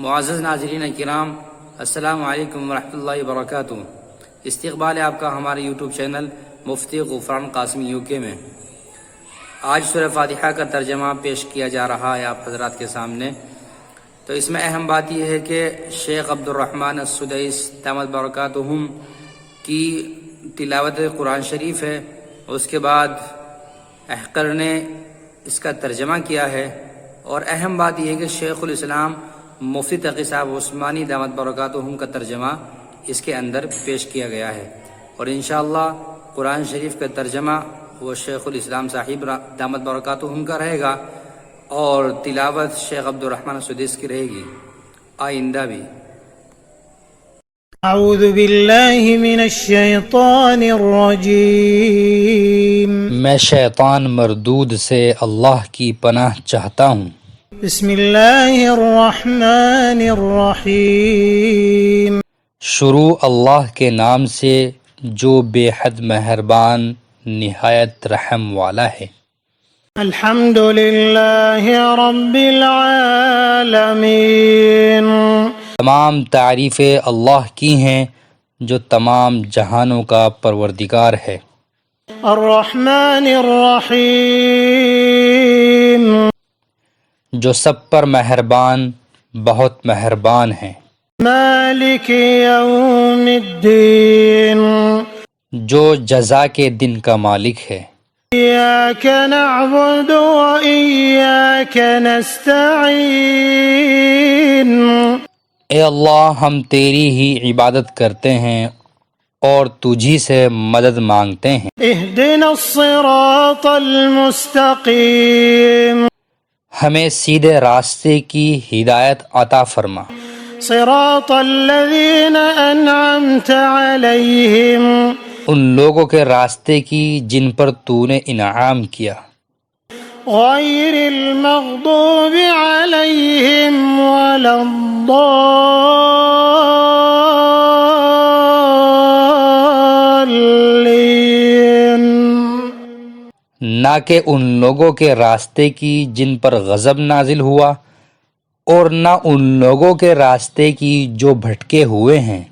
معزز ناظرین کرام، السلام علیکم ورحمۃ اللہ وبرکاتہ۔ استقبال ہے آپ کا ہمارے یوٹیوب چینل مفتی غفران قاسمی UK میں۔ آج سورہ فاتحہ کا ترجمہ پیش کیا جا رہا ہے آپ حضرات کے سامنے۔ تو اس میں اہم بات یہ ہے کہ شیخ عبد الرحمن السدیس دامت برکاتہم کی تلاوت قرآن شریف ہے، اس کے بعد احقر نے اس کا ترجمہ کیا ہے، اور اہم بات یہ ہے کہ شیخ الاسلام مفتی تقی صاحب عثمانی دامت برکاتہم کا ترجمہ اس کے اندر پیش کیا گیا ہے، اور انشاءاللہ قرآن شریف کا ترجمہ وہ شیخ الاسلام صاحب دامت برکاتہم کا رہے گا، اور تلاوت شیخ عبد الرحمن السدیس کی رہے گی آئندہ بھی۔ اعوذ باللہ من الشیطان الرجیم، میں شیطان مردود سے اللہ کی پناہ چاہتا ہوں۔ بسم اللہ الرحمن الرحیم، شروع اللہ کے نام سے جو بے حد مہربان نہایت رحم والا ہے۔ الحمد للہ رب العالمین، تمام تعریفیں اللہ کی ہیں جو تمام جہانوں کا پروردگار ہے۔ الرحمن الرحیم، جو سب پر مہربان بہت مہربان ہے۔ مالک یوم الدین، جو جزا کے دن کا مالک ہے۔ ایاک نعبد و ایاک نستعین، اے اللہ ہم تیری ہی عبادت کرتے ہیں اور تجھی سے مدد مانگتے ہیں۔ اہدنا الصراط المستقیم، ہمیں سیدھے راستے کی ہدایت عطا فرما۔ صراط الذین انعمت علیہم، ان لوگوں کے راستے کی جن پر تو نے انعام کیا۔ غیر المغضوب علیہم ولا الضالین، نہ کہ ان لوگوں کے راستے کی جن پر غضب نازل ہوا، اور نہ ان لوگوں کے راستے کی جو بھٹکے ہوئے ہیں۔